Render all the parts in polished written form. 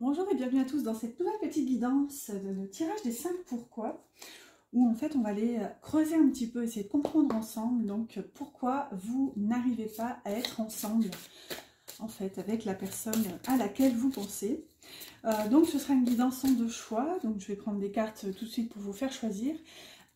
Bonjour et bienvenue à tous dans cette nouvelle petite guidance de tirage des 5 pourquoi, où en fait on va aller creuser un petit peu, essayer de comprendre ensemble donc pourquoi vous n'arrivez pas à être ensemble en fait avec la personne à laquelle vous pensez. Donc ce sera une guidance en 2 choix, donc je vais prendre des cartes tout de suite pour vous faire choisir.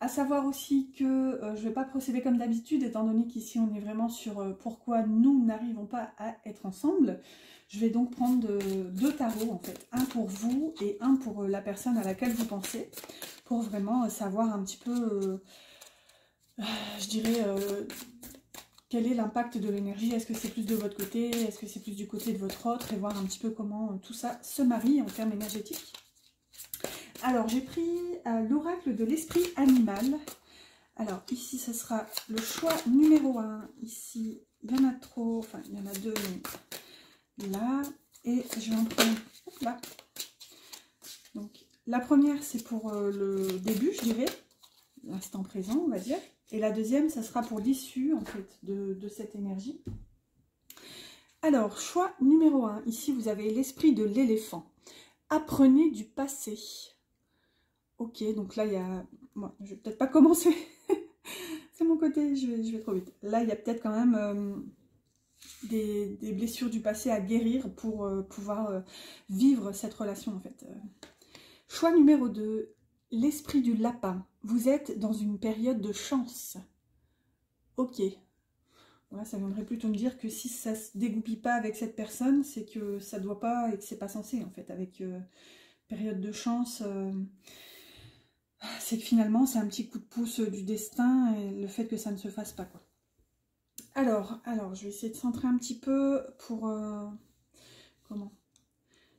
À savoir aussi que je ne vais pas procéder comme d'habitude, étant donné qu'ici on est vraiment sur pourquoi nous n'arrivons pas à être ensemble. Je vais donc prendre 2 tarots en fait, un pour vous et un pour la personne à laquelle vous pensez, pour vraiment savoir un petit peu, je dirais, quel est l'impact de l'énergie. Est-ce que c'est plus de votre côté, est-ce que c'est plus du côté de votre autre, et voir un petit peu comment tout ça se marie en termes énergétiques. Alors, j'ai pris l'oracle de l'esprit animal. Alors, ici, ce sera le choix numéro 1. Ici, il y en a trop, enfin, il y en a 2, mais là. Et je vais en prendre, hop là. Donc, la première, c'est pour le début, je dirais, l'instant présent, on va dire. Et la deuxième, ça sera pour l'issue, en fait, de cette énergie. Alors, choix numéro 1. Ici, vous avez l'esprit de l'éléphant. Apprenez du passé. Ok, donc là, il y a... Bon, je vais peut-être pas commencer. C'est mon côté, je vais trop vite. Là, il y a peut-être quand même des blessures du passé à guérir pour pouvoir vivre cette relation, en fait. Choix numéro 2, l'esprit du lapin. Vous êtes dans une période de chance. Ok. Voilà, ça viendrait plutôt me dire que si ça ne se dégoupille pas avec cette personne, c'est que ça doit pas et que c'est pas censé, en fait, avec période de chance... c'est que finalement, c'est un petit coup de pouce du destin et le fait que ça ne se fasse pas, quoi. Alors, je vais essayer de centrer un petit peu pour... comment?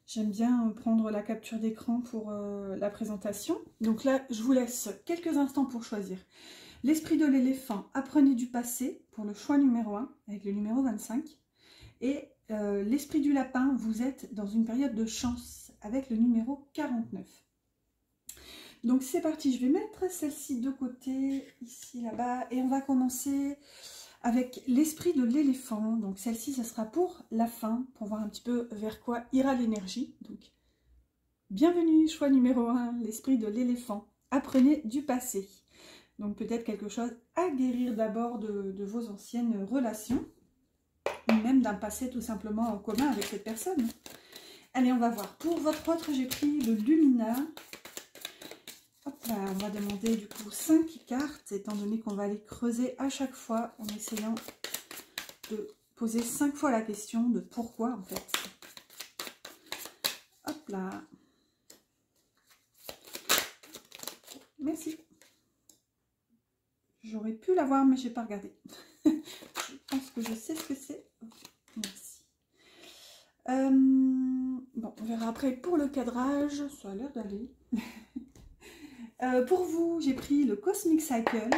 J'aime bien prendre la capture d'écran pour la présentation. Donc là, je vous laisse quelques instants pour choisir. L'esprit de l'éléphant, apprenez du passé, pour le choix numéro 1, avec le numéro 25. Et l'esprit du lapin, vous êtes dans une période de chance, avec le numéro 49. Donc c'est parti, je vais mettre celle-ci de côté, ici, là-bas, et on va commencer avec l'esprit de l'éléphant. Donc celle-ci, ça sera pour la fin, pour voir un petit peu vers quoi ira l'énergie. Donc, bienvenue, choix numéro 1, l'esprit de l'éléphant. Apprenez du passé. Donc peut-être quelque chose à guérir d'abord de vos anciennes relations, ou même d'un passé tout simplement en commun avec cette personne. Allez, on va voir. Pour votre autre, j'ai pris le Lumina. Hop là, on va demander du coup 5 cartes, étant donné qu'on va aller creuser à chaque fois en essayant de poser 5 fois la question de pourquoi en fait. Hop là. Merci. J'aurais pu l'avoir mais j'ai pas regardé. Je pense que je sais ce que c'est. Merci. Bon, on verra après pour le cadrage, ça a l'air d'aller. Pour vous, j'ai pris le Cosmic Cycle.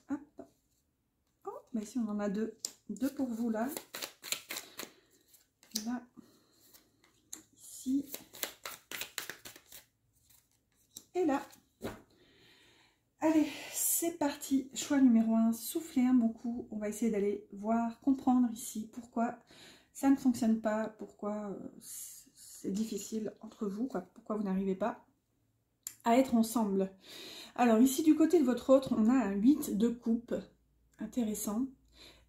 Hop. Oh, bah ici on en a 2. 2 pour vous là. Là. Ici. Et là. Allez, c'est parti. Choix numéro 1. Soufflez un bon coup. On va essayer d'aller voir, comprendre ici pourquoi ça ne fonctionne pas, pourquoi c'est difficile entre vous, quoi, pourquoi vous n'arrivez pas à être ensemble. Alors ici, du côté de votre autre, on a un 8 de coupe. Intéressant.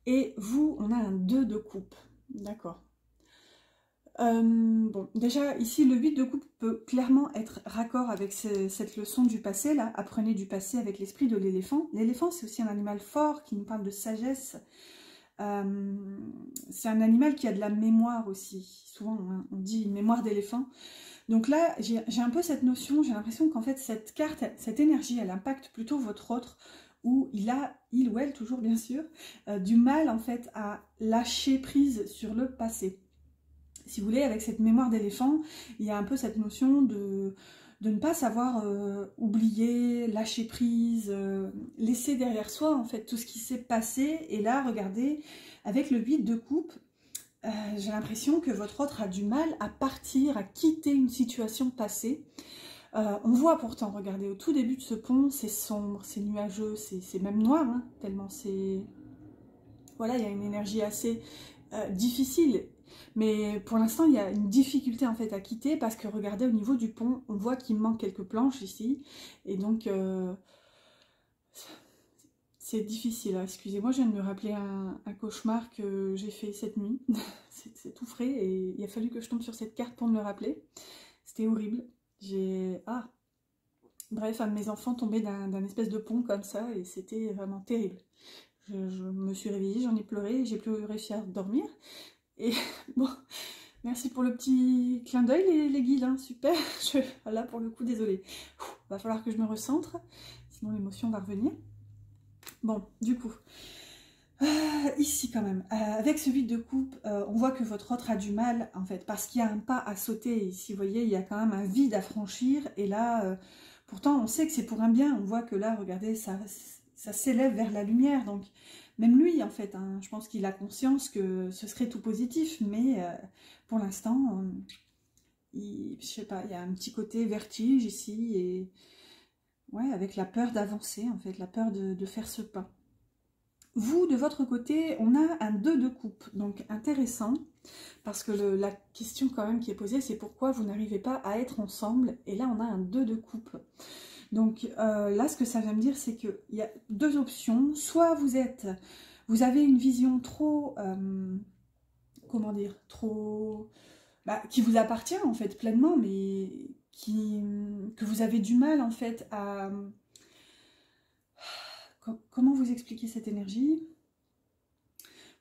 Et vous, on a un 2 de coupe. D'accord. Bon, déjà, ici, le 8 de coupe peut clairement être raccord avec cette leçon du passé, là. Apprenez du passé avec l'esprit de l'éléphant. L'éléphant, c'est aussi un animal fort qui nous parle de sagesse. C'est un animal qui a de la mémoire aussi. Souvent, on dit mémoire d'éléphant. Donc là, j'ai un peu cette notion, j'ai l'impression qu'en fait, cette carte, cette énergie, elle impacte plutôt votre autre, où il ou elle, toujours bien sûr, du mal en fait à lâcher prise sur le passé. Si vous voulez, avec cette mémoire d'éléphant, il y a un peu cette notion de ne pas savoir oublier, lâcher prise, laisser derrière soi en fait tout ce qui s'est passé. Et là, regardez, avec le 8 de coupe, j'ai l'impression que votre autre a du mal à partir, à quitter une situation passée. On voit pourtant, regardez, au tout début de ce pont, c'est sombre, c'est nuageux, c'est même noir, hein, tellement c'est... Voilà, il y a une énergie assez difficile. Mais pour l'instant, il y a une difficulté en fait à quitter parce que regardez, au niveau du pont, on voit qu'il manque quelques planches ici. Et donc, c'est difficile. Excusez-moi, je viens de me rappeler un cauchemar que j'ai fait cette nuit. C'est tout frais et il a fallu que je tombe sur cette carte pour me le rappeler. C'était horrible. Bref, un de mes enfants tombait d'un espèce de pont comme ça et c'était vraiment terrible. Je me suis réveillée, j'en ai pleuré, j'ai plus réussi à dormir. Et bon, merci pour le petit clin d'œil les guides, hein, super. Là pour le coup, désolée. Va falloir que je me recentre, sinon l'émotion va revenir. Bon, du coup, ici quand même, avec ce vide de coupe, on voit que votre autre a du mal en fait, parce qu'il y a un pas à sauter ici, vous voyez, il y a quand même un vide à franchir, et là, pourtant on sait que c'est pour un bien, on voit que là, regardez, ça s'élève vers la lumière, donc même lui en fait, hein, je pense qu'il a conscience que ce serait tout positif, mais pour l'instant, je sais pas, il y a un petit côté vertige ici, et ouais, avec la peur d'avancer en fait, la peur de faire ce pas. Vous, de votre côté, on a un 2 de coupe, donc intéressant, parce que la question quand même qui est posée, c'est pourquoi vous n'arrivez pas à être ensemble, et là on a un 2 de coupe. Donc là, ce que ça veut me dire, c'est qu'il y a deux options, soit vous avez une vision trop, comment dire, trop, qui vous appartient en fait pleinement, mais que vous avez du mal en fait à... Comment vous expliquer cette énergie ?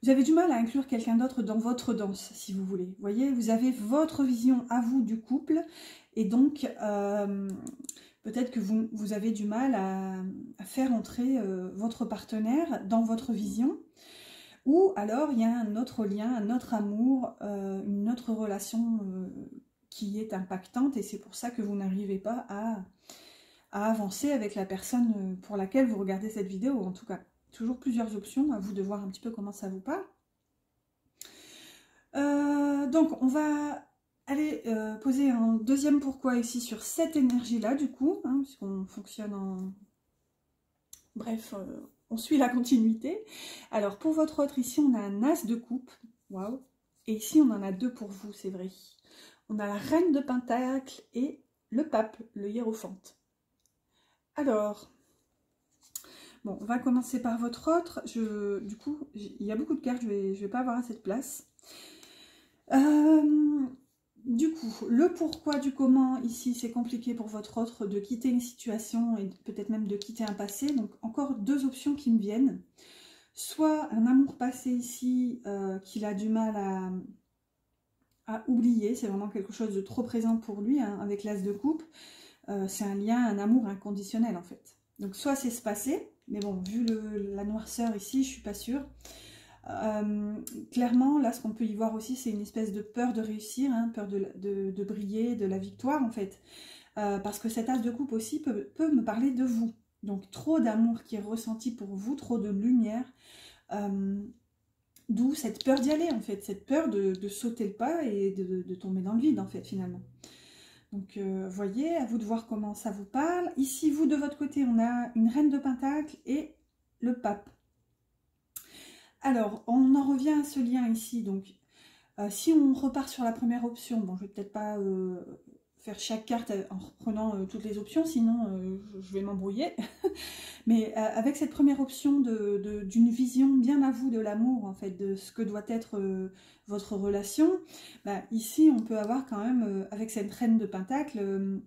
Vous avez du mal à inclure quelqu'un d'autre dans votre danse, si vous voulez. Vous voyez, vous avez votre vision à vous du couple, et donc peut-être que vous avez du mal à faire entrer votre partenaire dans votre vision, ou alors il y a un autre lien, un autre amour, une autre relation qui est impactante, et c'est pour ça que vous n'arrivez pas à avancer avec la personne pour laquelle vous regardez cette vidéo, en tout cas. Toujours plusieurs options, à vous de voir un petit peu comment ça vous parle. Donc on va aller poser un deuxième pourquoi ici sur cette énergie-là du coup, hein, puisqu'on fonctionne en... Bref, on suit la continuité. Alors pour votre autre ici, on a un as de coupe, waouh, et ici on en a deux pour vous, c'est vrai. On a la reine de pentacle et le pape, le hiérophante. Alors... Bon, on va commencer par votre autre. Du coup, il y a beaucoup de cartes, je vais pas avoir assez de place. Du coup, le pourquoi du comment, ici, c'est compliqué pour votre autre de quitter une situation et peut-être même de quitter un passé. Donc, encore deux options qui me viennent. Soit un amour passé ici qu'il a du mal à oublier. C'est vraiment quelque chose de trop présent pour lui, hein, avec l'as de coupe. C'est un lien, un amour inconditionnel, en fait. Donc, soit c'est ce passé... Mais bon, vu la noirceur ici, je suis pas sûre. Clairement, là, ce qu'on peut y voir aussi, c'est une espèce de peur de réussir, hein, peur de briller, de la victoire, en fait. Parce que cet as de coupe aussi peut me parler de vous. Donc, trop d'amour qui est ressenti pour vous, trop de lumière. D'où cette peur d'y aller, en fait. Cette peur de sauter le pas et de tomber dans le vide, en fait, finalement. Donc, voyez, à vous de voir comment ça vous parle. Ici, vous, de votre côté, on a une reine de pentacle et le pape. Alors, on en revient à ce lien ici. Donc, si on repart sur la première option, bon, je vais peut-être pas faire chaque carte en reprenant toutes les options, sinon je vais m'embrouiller. Mais avec cette première option d'une vision bien à vous de l'amour, en fait, de ce que doit être votre relation, ici on peut avoir quand même, avec cette reine de pentacle,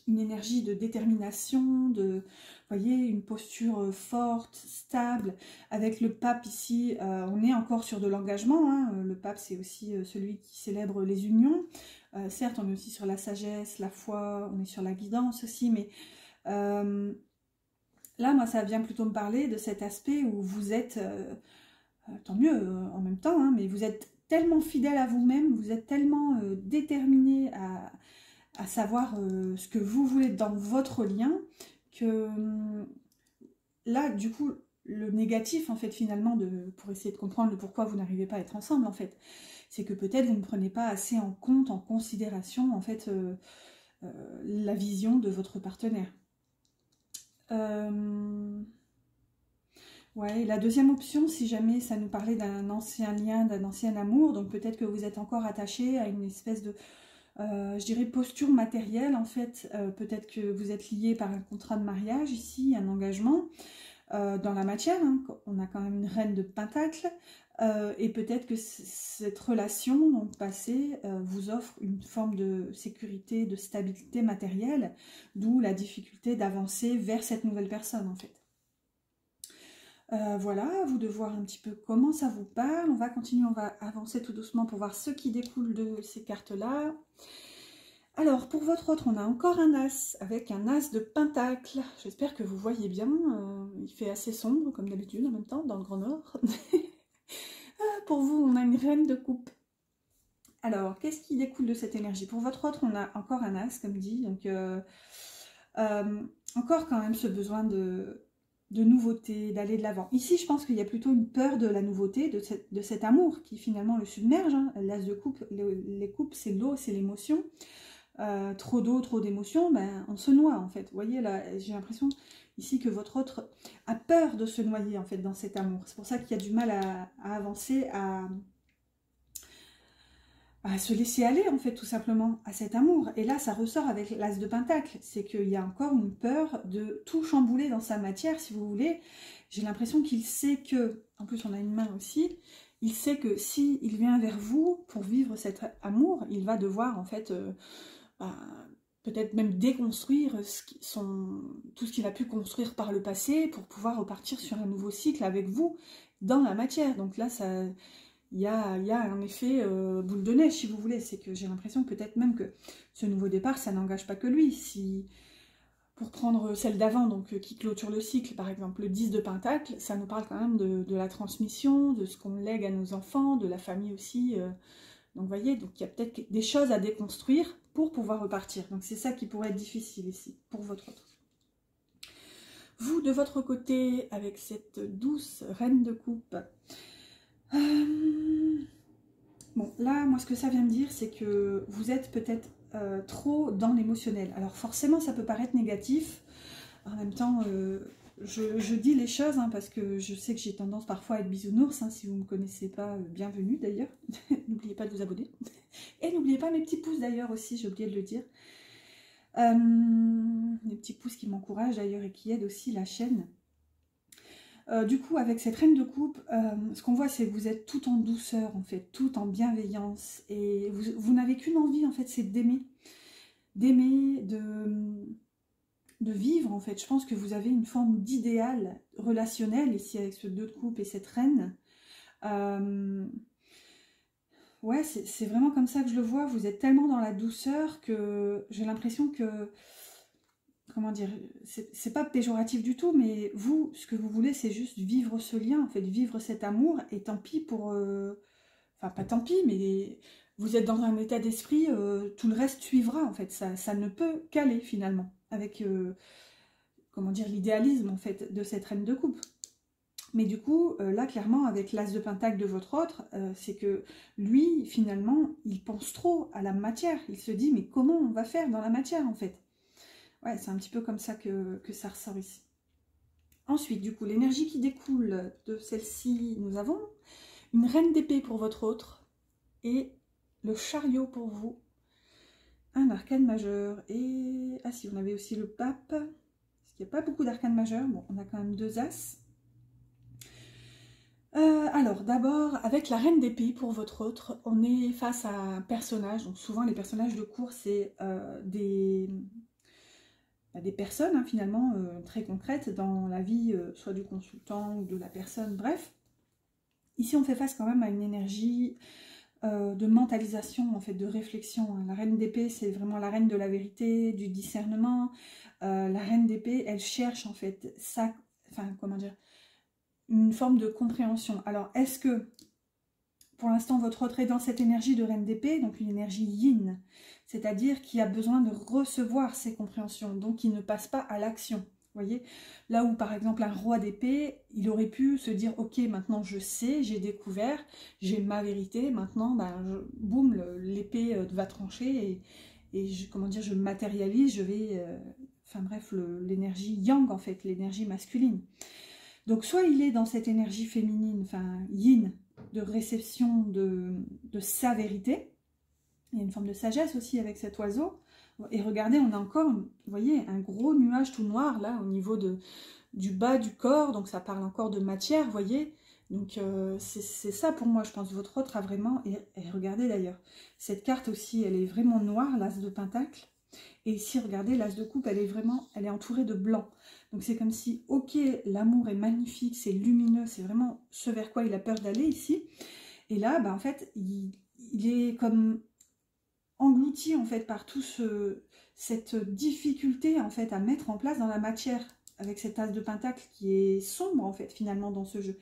une énergie de détermination, vous voyez, une posture forte, stable. Avec le pape ici, on est encore sur de l'engagement, hein. Le pape c'est aussi celui qui célèbre les unions. Certes, on est aussi sur la sagesse, la foi, on est sur la guidance aussi, mais là, moi, ça vient plutôt me parler de cet aspect où vous êtes, tant mieux en même temps, hein, mais vous êtes tellement fidèle à vous-même, vous êtes tellement déterminé à savoir ce que vous voulez dans votre lien, que là, du coup, le négatif, en fait, finalement, pour essayer de comprendre le pourquoi vous n'arrivez pas à être ensemble, en fait, c'est que peut-être vous ne prenez pas assez en compte, en considération, en fait, la vision de votre partenaire. Ouais, la deuxième option, si jamais ça nous parlait d'un ancien lien, d'un ancien amour, donc peut-être que vous êtes encore attaché à une espèce de, je dirais, posture matérielle en fait. Peut-être que vous êtes lié par un contrat de mariage ici, un engagement dans la matière. Hein, on a quand même une reine de Pentacle. Et peut-être que cette relation donc passée vous offre une forme de sécurité, de stabilité matérielle, d'où la difficulté d'avancer vers cette nouvelle personne en fait. Voilà, à vous de voir un petit peu comment ça vous parle. On va continuer, on va avancer tout doucement pour voir ce qui découle de ces cartes-là. Alors, pour votre autre, on a encore un as, avec un as de Pentacle. J'espère que vous voyez bien, il fait assez sombre, comme d'habitude, en même temps, dans le Grand Nord. Pour vous, on a une reine de coupe. Alors, qu'est-ce qui découle de cette énergie? Pour votre autre, on a encore un as, comme dit, donc encore quand même ce besoin de nouveauté, d'aller de l'avant. Ici, je pense qu'il y a plutôt une peur de la nouveauté, de cet amour qui finalement le submerge. Hein. L'as de coupe, les coupes, c'est l'eau, c'est l'émotion. Trop d'eau, trop d'émotions, ben, on se noie en fait. Vous voyez là, j'ai l'impression ici que votre autre a peur de se noyer en fait dans cet amour. C'est pour ça qu'il y a du mal à avancer, à se laisser aller en fait tout simplement à cet amour. Et là ça ressort avec l'as de Pentacle, c'est qu'il y a encore une peur de tout chambouler dans sa matière si vous voulez. J'ai l'impression qu'il sait que, en plus on a une main aussi, il sait que si il vient vers vous pour vivre cet amour, il va devoir en fait peut-être même déconstruire tout ce qu'il a pu construire par le passé pour pouvoir repartir sur un nouveau cycle avec vous dans la matière. Donc là il y a un effet boule de neige si vous voulez. C'est que j'ai l'impression peut-être même que ce nouveau départ ça n'engage pas que lui. Si pour prendre celle d'avant, donc qui clôture le cycle, par exemple le 10 de Pentacle, ça nous parle quand même de la transmission, de ce qu'on lègue à nos enfants, de la famille aussi. Donc vous voyez, donc il y a peut-être des choses à déconstruire pour pouvoir repartir. Donc c'est ça qui pourrait être difficile ici, pour votre autre. Vous, de votre côté, avec cette douce reine de coupe, bon, là, moi, ce que ça vient me dire, c'est que vous êtes peut-être trop dans l'émotionnel. Alors forcément, ça peut paraître négatif. En même temps, je dis les choses hein, parce que je sais que j'ai tendance parfois à être bisounours. Hein, si vous ne me connaissez pas, bienvenue d'ailleurs. N'oubliez pas de vous abonner. Et n'oubliez pas mes petits pouces d'ailleurs aussi, j'ai oublié de le dire. Les petits pouces qui m'encouragent d'ailleurs et qui aident aussi la chaîne. Du coup, avec cette reine de coupe, ce qu'on voit, c'est que vous êtes tout en douceur, en fait, tout en bienveillance. Et vous n'avez qu'une envie, en fait, c'est d'aimer. D'aimer, de vivre, en fait. Je pense que vous avez une forme d'idéal relationnel, ici, avec ce 2 de coupe et cette reine. Ouais, c'est vraiment comme ça que je le vois. Vous êtes tellement dans la douceur que j'ai l'impression que... Comment dire, c'est pas péjoratif du tout, mais vous, ce que vous voulez, c'est juste vivre ce lien, en fait, vivre cet amour, et tant pis pour... Enfin, pas tant pis, mais vous êtes dans un état d'esprit, tout le reste suivra, en fait, ça ne peut qu'aller, finalement, avec, comment dire, l'idéalisme, en fait, de cette reine de coupe. Mais du coup, là, clairement, avec l'as de Pentacle de votre autre, c'est que lui, finalement, il pense trop à la matière. Il se dit, mais comment on va faire dans la matière, en fait? Ouais, c'est un petit peu comme ça que ça ressort ici. Ensuite, du coup, l'énergie qui découle de celle-ci, nous avons une reine d'épée pour votre autre et le chariot pour vous. Un arcane majeur et... Ah si, on avait aussi le pape. Parce qu'il n'y a pas beaucoup d'arcanes majeurs. Bon, on a quand même 2 as. Alors, d'abord, avec la reine d'épée pour votre autre, on est face à un personnage. Donc souvent, les personnages de cours, c'est des personnes hein, finalement très concrètes dans la vie, soit du consultant ou de la personne, bref. Ici on fait face quand même à une énergie de mentalisation, en fait, de réflexion. Hein. La reine d'épée, c'est vraiment la reine de la vérité, du discernement. La reine d'épée, elle cherche en fait ça, enfin comment dire, une forme de compréhension. Alors est-ce que pour l'instant, votre autre est dans cette énergie de reine d'épée, donc une énergie yin, c'est-à-dire qui a besoin de recevoir ses compréhensions, donc qui ne passe pas à l'action. Vous voyez, là où par exemple un roi d'épée, il aurait pu se dire ok, maintenant je sais, j'ai découvert, j'ai ma vérité, maintenant ben, boum, l'épée va trancher et comment dire, je matérialise, je vais, enfin bref, l'énergie yang en fait, l'énergie masculine. Donc soit il est dans cette énergie féminine, enfin yin, de réception de sa vérité. Il y a une forme de sagesse aussi avec cet oiseau. Et regardez, on a encore, vous voyez, un gros nuage tout noir là au niveau du bas du corps. Donc ça parle encore de matière, vous voyez. Donc c'est ça pour moi, je pense. Votre autre a vraiment... Et regardez d'ailleurs, cette carte aussi, elle est vraiment noire, l'as de pentacle. Et ici, regardez, l'as de coupe, elle est entourée de blanc. Donc c'est comme si, ok, l'amour est magnifique, c'est lumineux, c'est vraiment ce vers quoi il a peur d'aller ici. Et là, bah, en fait, il est comme englouti en fait par tout cette difficulté en fait à mettre en place dans la matière avec cet as de pentacle qui est sombre en fait finalement dans ce jeu.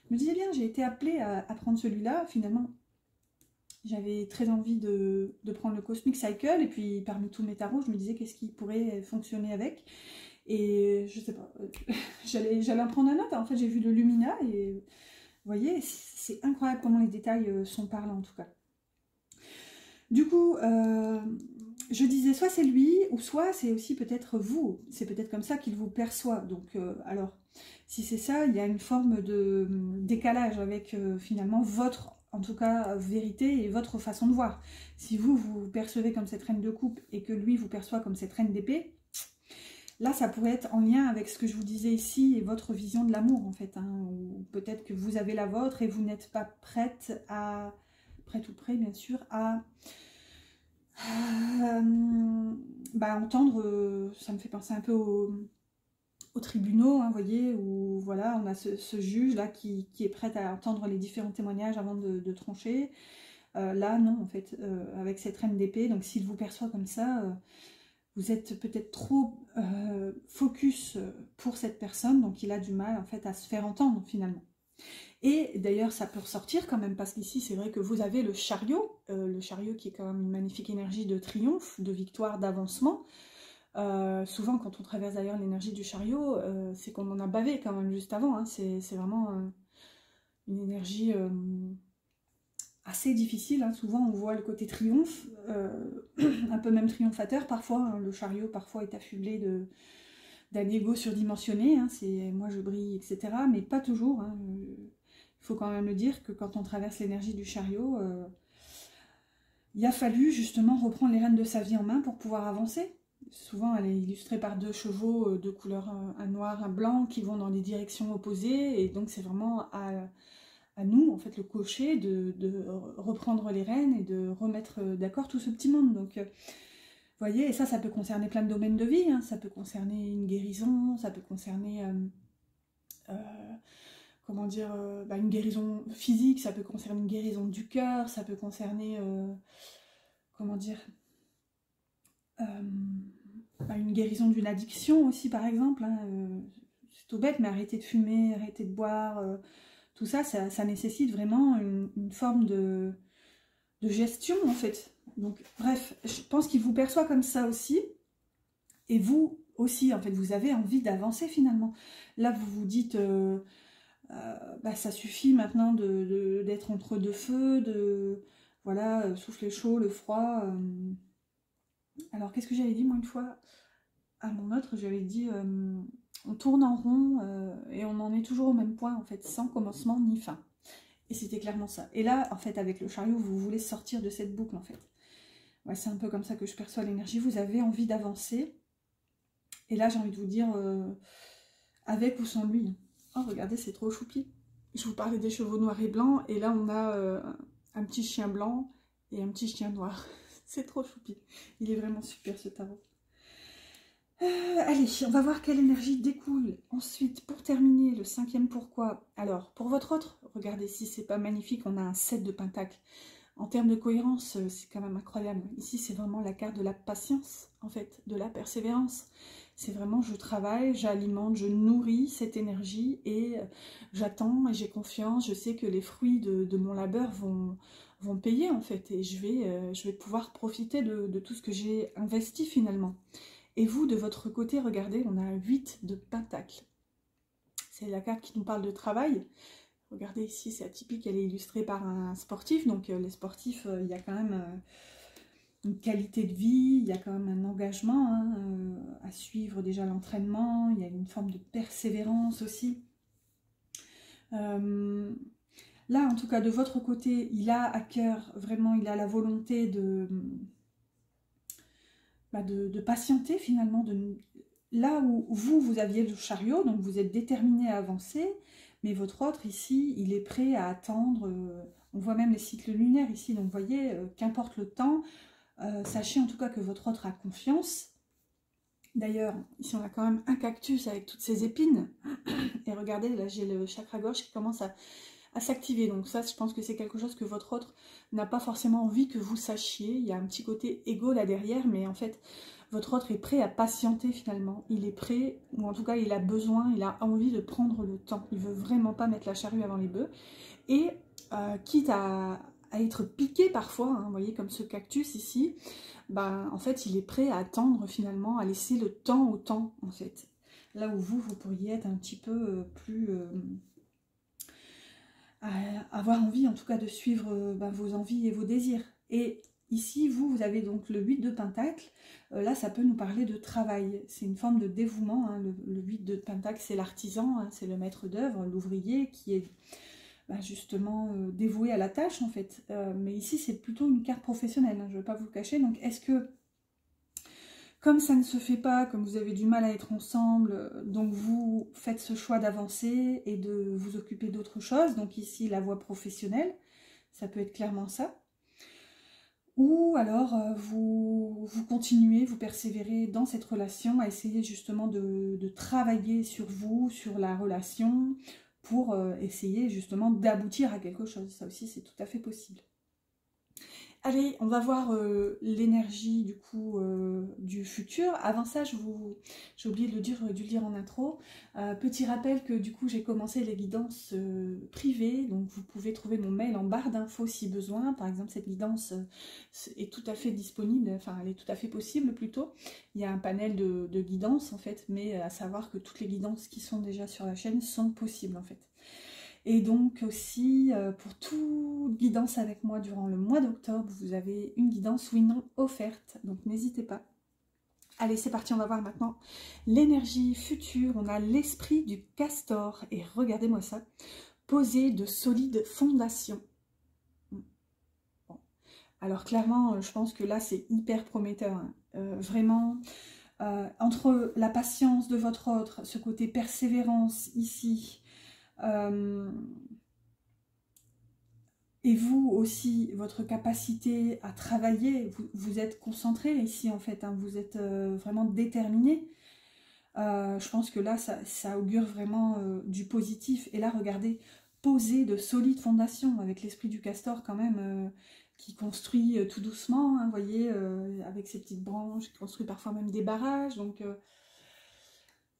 Je me disais bien, j'ai été appelée à prendre celui-là, finalement j'avais très envie de prendre le Cosmic Cycle, et puis parmi tous mes tarots, je me disais qu'est-ce qui pourrait fonctionner avec, et je sais pas, j'allais en prendre un autre. En fait j'ai vu le Lumina, et vous voyez, c'est incroyable comment les détails sont parlants en tout cas. Du coup, je disais soit c'est lui, ou soit c'est aussi peut-être vous, c'est peut-être comme ça qu'il vous perçoit. Donc alors, si c'est ça, il y a une forme de décalage avec finalement votre, en tout cas, vérité et votre façon de voir. Si vous, vous percevez comme cette reine de coupe et que lui vous perçoit comme cette reine d'épée, là ça pourrait être en lien avec ce que je vous disais ici et votre vision de l'amour en fait. Hein, ou peut-être que vous avez la vôtre et vous n'êtes pas prête à... prête ou prêt bien sûr, à entendre, ça me fait penser un peu aux tribunaux, hein, vous voyez, où voilà, on a ce juge là qui est prêt à entendre les différents témoignages avant de trancher. Là, non, en fait, avec cette reine d'épée, donc s'il vous perçoit comme ça, vous êtes peut-être trop focus pour cette personne, donc il a du mal en fait à se faire entendre finalement. Et d'ailleurs, ça peut ressortir quand même, parce qu'ici, c'est vrai que vous avez le chariot qui est quand même une magnifique énergie de triomphe, de victoire, d'avancement. Souvent, quand on traverse d'ailleurs l'énergie du chariot, c'est qu'on en a bavé quand même juste avant. Hein. C'est vraiment une énergie assez difficile. Hein. Souvent, on voit le côté triomphe, un peu même triomphateur parfois. Hein. Le chariot, parfois, est affublé d'un ego surdimensionné. Hein. C'est moi, je brille, etc. Mais pas toujours. Hein. Il faut quand même le dire que quand on traverse l'énergie du chariot, il a fallu justement reprendre les rênes de sa vie en main pour pouvoir avancer. Souvent, elle est illustrée par deux chevaux de couleur, un noir, un blanc, qui vont dans des directions opposées. Et donc, c'est vraiment à nous, en fait, le cocher, de reprendre les rênes et de remettre d'accord tout ce petit monde. Donc, vous voyez, et ça peut concerner plein de domaines de vie. Hein. Ça peut concerner une guérison, ça peut concerner... comment dire, une guérison physique, ça peut concerner une guérison du cœur, ça peut concerner, comment dire, une guérison d'une addiction aussi par exemple. Hein, c'est tout bête, mais arrêter de fumer, arrêter de boire, tout ça, ça nécessite vraiment une forme de gestion en fait. Donc bref, je pense qu'il vous perçoit comme ça aussi, et vous aussi en fait, vous avez envie d'avancer finalement. Là vous vous dites... ça suffit maintenant d'être entre deux feux, voilà, souffler chaud, le froid. Alors, qu'est-ce que j'avais dit, moi, une fois à mon autre, j'avais dit, on tourne en rond et on en est toujours au même point, en fait, sans commencement ni fin. Et c'était clairement ça. Et là, en fait, avec le chariot, vous voulez sortir de cette boucle, en fait. Ouais, c'est un peu comme ça que je perçois l'énergie. Vous avez envie d'avancer. Et là, j'ai envie de vous dire, avec ou sans lui. Oh, regardez, c'est trop choupi. Je vous parlais des chevaux noirs et blancs, et là, on a un petit chien blanc et un petit chien noir. C'est trop choupi. Il est vraiment super, ce tarot. Allez, on va voir quelle énergie découle. Ensuite, pour terminer, le 5e pourquoi. Alors, pour votre autre, regardez si c'est pas magnifique, on a un 7 de pentacle. En termes de cohérence, c'est quand même incroyable. Ici, c'est vraiment la carte de la patience, en fait, de la persévérance. C'est vraiment, je travaille, j'alimente, je nourris cette énergie et j'attends et j'ai confiance. Je sais que les fruits de mon labeur vont payer, en fait. Et je vais pouvoir profiter de tout ce que j'ai investi, finalement. Et vous, de votre côté, regardez, on a 8 de pentacle. C'est la carte qui nous parle de travail. Regardez ici, c'est atypique, elle est illustrée par un sportif. Donc les sportifs, il y a quand même une qualité de vie, il y a quand même un engagement hein, à suivre déjà l'entraînement, il y a une forme de persévérance aussi. Là, en tout cas, de votre côté, il a à cœur, vraiment, il a la volonté de patienter finalement. Là où vous aviez le chariot, donc vous êtes déterminé à avancer, mais votre autre ici, il est prêt à attendre. On voit même les cycles lunaires ici, donc vous voyez, qu'importe le temps, sachez en tout cas que votre autre a confiance. D'ailleurs, ici on a quand même un cactus avec toutes ses épines. Et regardez, là j'ai le chakra gauche qui commence à s'activer. Donc ça, je pense que c'est quelque chose que votre autre n'a pas forcément envie que vous sachiez. Il y a un petit côté égo là derrière, mais en fait, votre autre est prêt à patienter finalement. Il est prêt, ou en tout cas, il a besoin, il a envie de prendre le temps. Il veut vraiment pas mettre la charrue avant les bœufs. Et quitte à être piqué parfois, hein, vous voyez, comme ce cactus ici, ben, en fait, il est prêt à attendre finalement, à laisser le temps au temps, en fait. Là où vous pourriez être un petit peu plus... avoir envie en tout cas de suivre vos envies et vos désirs. Et ici, vous avez donc le 8 de Pentacle. Là, ça peut nous parler de travail. C'est une forme de dévouement. Hein. Le 8 de Pentacle, c'est l'artisan, hein, c'est le maître d'œuvre, l'ouvrier qui est justement dévoué à la tâche en fait. Mais ici, c'est plutôt une carte professionnelle, hein, je ne vais pas vous le cacher. Donc, est-ce que, comme ça ne se fait pas, comme vous avez du mal à être ensemble, donc vous faites ce choix d'avancer et de vous occuper d'autre chose. Donc ici, la voie professionnelle, ça peut être clairement ça. Ou alors, vous continuez, vous persévérez dans cette relation à essayer justement de travailler sur vous, sur la relation, pour essayer justement d'aboutir à quelque chose. Ça aussi, c'est tout à fait possible. Allez, on va voir l'énergie du coup du futur. Avant ça, j'ai oublié de le dire, j'aurais dû le dire en intro. Petit rappel que du coup j'ai commencé les guidances privées, donc vous pouvez trouver mon mail en barre d'infos si besoin. Par exemple, cette guidance est tout à fait disponible, enfin elle est tout à fait possible plutôt. Il y a un panel de guidance en fait, mais à savoir que toutes les guidances qui sont déjà sur la chaîne sont possibles en fait. Et donc aussi, pour toute guidance avec moi durant le mois d'octobre, vous avez une guidance oui non offerte, donc n'hésitez pas. Allez, c'est parti, on va voir maintenant l'énergie future. On a l'esprit du castor, et regardez-moi ça, posé de solides fondations. Bon. Alors clairement, je pense que là, c'est hyper prometteur, hein. Vraiment, entre la patience de votre autre, ce côté persévérance ici, et vous aussi, votre capacité à travailler, vous êtes concentré ici en fait, hein, vous êtes vraiment déterminé. Je pense que là, ça augure vraiment du positif. Et là, regardez, poser de solides fondations avec l'esprit du castor quand même, qui construit tout doucement, hein, vous voyez, avec ses petites branches, qui construit parfois même des barrages. Donc,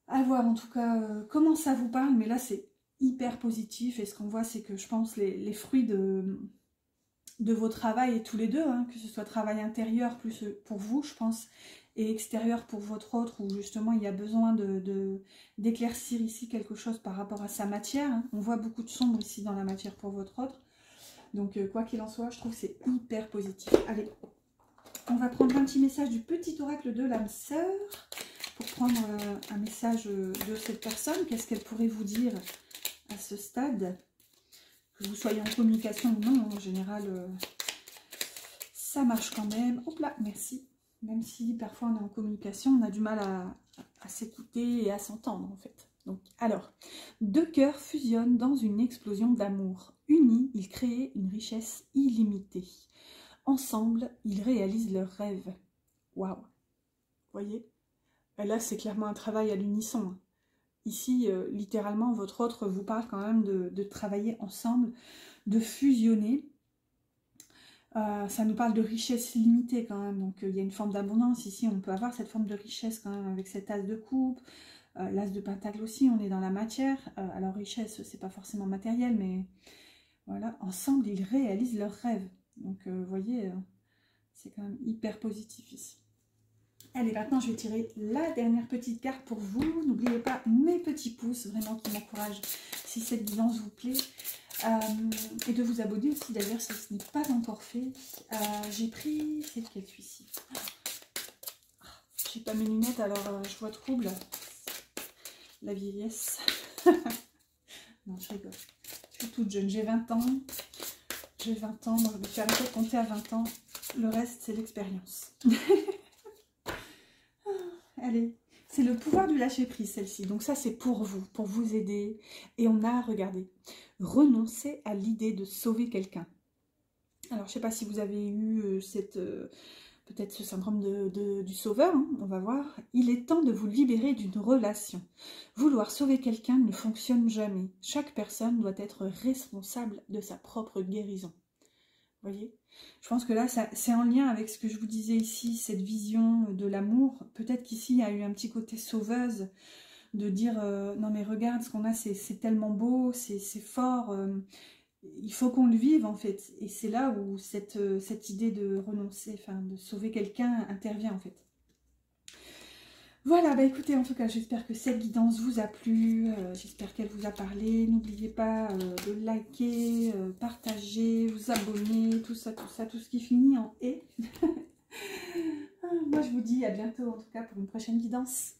à voir en tout cas comment ça vous parle, mais là, c'est hyper positif. Et ce qu'on voit, c'est que je pense les fruits de vos travails, et tous les deux, hein, que ce soit travail intérieur plus pour vous, je pense, et extérieur pour votre autre, où justement il y a besoin d'éclaircir ici quelque chose par rapport à sa matière, hein. On voit beaucoup de sombre ici dans la matière pour votre autre. Donc quoi qu'il en soit, je trouve que c'est hyper positif. Allez, on va prendre un petit message du petit oracle de l'âme sœur, pour prendre un message de cette personne. Qu'est-ce qu'elle pourrait vous dire à ce stade? Que vous soyez en communication ou non, en général, ça marche quand même. Hop là, merci. Même si parfois on est en communication, on a du mal à s'écouter et à s'entendre en fait. Donc, alors, deux cœurs fusionnent dans une explosion d'amour. Unis, ils créent une richesse illimitée. Ensemble, ils réalisent leurs rêves. Waouh! Vous voyez? Et là, c'est clairement un travail à l'unisson, hein. Ici, littéralement, votre autre vous parle quand même de travailler ensemble, de fusionner. Ça nous parle de richesse limitée quand même, donc il y a une forme d'abondance. Ici, on peut avoir cette forme de richesse quand même avec cet as de coupe, l'as de pentacle aussi, on est dans la matière. Alors richesse, c'est pas forcément matériel, mais voilà, ensemble, ils réalisent leurs rêves. Donc, vous voyez, c'est quand même hyper positif ici. Allez, maintenant, je vais tirer la dernière petite carte pour vous. N'oubliez pas mes petits pouces, vraiment, qui m'encouragent. Si cette guidance vous plaît, Et de vous abonner aussi d'ailleurs si ce n'est pas encore fait. J'ai pris, c'est lequel celui-ci? J'ai pas mes lunettes alors je vois trouble. La vieillesse. Non, je rigole. Je suis toute jeune, j'ai 20 ans. J'ai 20 ans, moi je me suis arrêtée de compter à 20 ans. Le reste, c'est l'expérience. Allez, c'est le pouvoir du lâcher-prise, celle-ci. Donc ça, c'est pour vous aider. Et on a, regardez, renoncer à l'idée de sauver quelqu'un. Alors, je ne sais pas si vous avez eu peut-être ce syndrome du sauveur, hein, on va voir. Il est temps de vous libérer d'une relation. Vouloir sauver quelqu'un ne fonctionne jamais. Chaque personne doit être responsable de sa propre guérison. Vous voyez? Je pense que là, c'est en lien avec ce que je vous disais ici, cette vision de l'amour. Peut-être qu'ici, il y a eu un petit côté sauveuse, de dire non mais regarde, ce qu'on a, c'est tellement beau, c'est fort, il faut qu'on le vive en fait. Et c'est là où cette idée de renoncer, enfin de sauver quelqu'un intervient en fait. Voilà, bah écoutez, en tout cas, j'espère que cette guidance vous a plu, j'espère qu'elle vous a parlé. N'oubliez pas de liker, partager, vous abonner, tout ça, tout ce qui finit en « et ». Moi, je vous dis à bientôt, en tout cas, pour une prochaine guidance.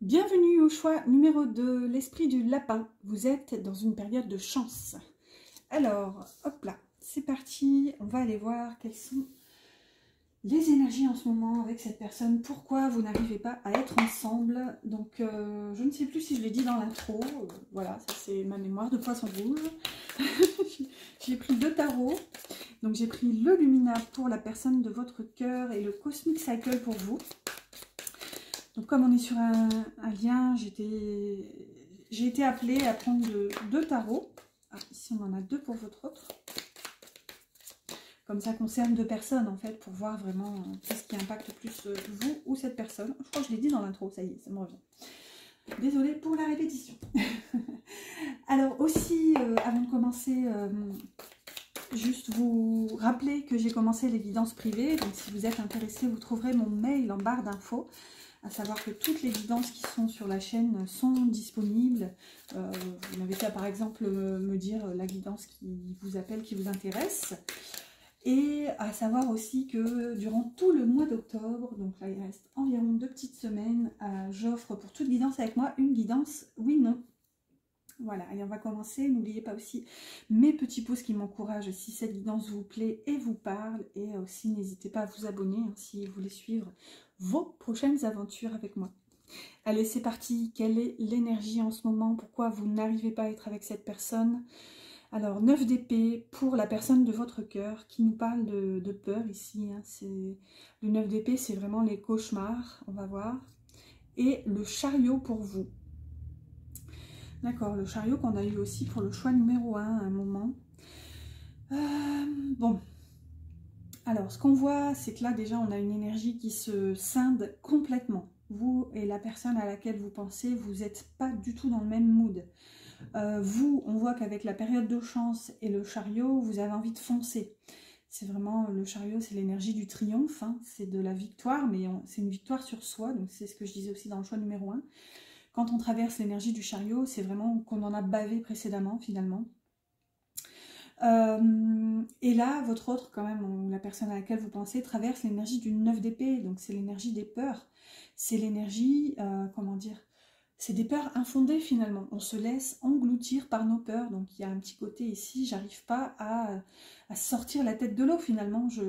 Bienvenue au choix numéro 2, l'esprit du lapin. Vous êtes dans une période de chance. Alors, hop là, c'est parti. On va aller voir quelles sont les énergies en ce moment avec cette personne. Pourquoi vous n'arrivez pas à être ensemble? Donc, je ne sais plus si je l'ai dit dans l'intro. Voilà, ça c'est ma mémoire de poisson rouge. J'ai pris 2 tarots. Donc, j'ai pris le Lumina pour la personne de votre cœur et le Cosmic Cycle pour vous. Donc comme on est sur un lien, j'ai été appelée à prendre 2 tarots. Ah, ici on en a 2 pour votre autre. Comme ça concerne 2 personnes en fait, pour voir vraiment qu'est-ce qui impacte plus vous ou cette personne. Je crois que je l'ai dit dans l'intro, ça y est, ça me revient. Désolée pour la répétition. Alors aussi, avant de commencer, juste vous rappeler que j'ai commencé les guidances privées. Donc si vous êtes intéressé, vous trouverez mon mail en barre d'infos. À savoir que toutes les guidances qui sont sur la chaîne sont disponibles. Vous n'avez qu'à par exemple me dire la guidance qui vous appelle, qui vous intéresse. Et à savoir aussi que durant tout le mois d'octobre, donc là il reste environ 2 petites semaines, j'offre pour toute guidance avec moi une guidance oui-non. Voilà, allez on va commencer. N'oubliez pas aussi mes petits pouces qui m'encouragent si cette guidance vous plaît et vous parle. Et aussi n'hésitez pas à vous abonner hein, si vous voulez suivre vos prochaines aventures avec moi. Allez, c'est parti. Quelle est l'énergie en ce moment? Pourquoi vous n'arrivez pas à être avec cette personne? Alors, 9 d'épée pour la personne de votre cœur qui nous parle de peur ici. Hein. Le 9 d'épée, c'est vraiment les cauchemars, on va voir. Et le chariot pour vous. D'accord, le chariot qu'on a eu aussi pour le choix numéro 1 à un moment. Bon. Alors, ce qu'on voit, c'est que là, déjà, on a une énergie qui se scinde complètement. Vous et la personne à laquelle vous pensez, vous n'êtes pas du tout dans le même mood. Vous, on voit qu'avec la période de chance et le chariot, vous avez envie de foncer. C'est vraiment, le chariot, c'est l'énergie du triomphe, hein, c'est de la victoire, mais c'est une victoire sur soi, donc c'est ce que je disais aussi dans le choix numéro 1. Quand on traverse l'énergie du chariot, c'est vraiment qu'on en a bavé précédemment, finalement. Et là, votre autre, quand même, la personne à laquelle vous pensez, traverse l'énergie du 9 d'épée, donc c'est l'énergie des peurs. C'est l'énergie, comment dire, c'est des peurs infondées finalement. On se laisse engloutir par nos peurs, donc il y a un petit côté ici, j'arrive pas à sortir la tête de l'eau finalement, je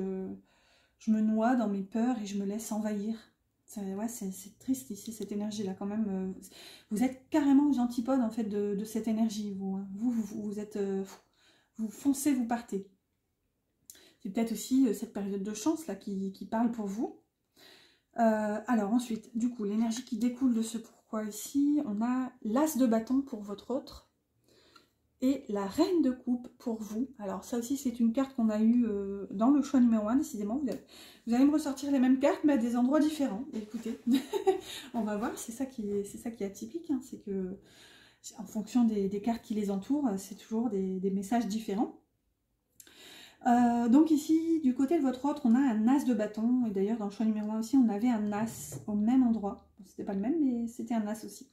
me noie dans mes peurs et je me laisse envahir. Ouais, c'est triste ici, cette énergie-là quand même. Vous êtes carrément aux antipodes en fait de cette énergie, vous. Hein. Vous êtes... vous foncez, vous partez. C'est peut-être aussi cette période de chance là qui parle pour vous. Alors ensuite, du coup, l'énergie qui découle de ce pourquoi ici, on a l'as de bâton pour votre autre et la reine de coupe pour vous. Alors ça aussi, c'est une carte qu'on a eue dans le choix numéro 1, décidément. Vous allez me ressortir les mêmes cartes, mais à des endroits différents. Écoutez, on va voir, c'est ça qui est atypique, hein, c'est que en fonction des cartes qui les entourent, c'est toujours des messages différents. Donc ici, du côté de votre autre, on a un as de bâton. Et d'ailleurs, dans le choix numéro 1 aussi, on avait un as au même endroit. Bon, c'était pas le même, mais c'était un as aussi.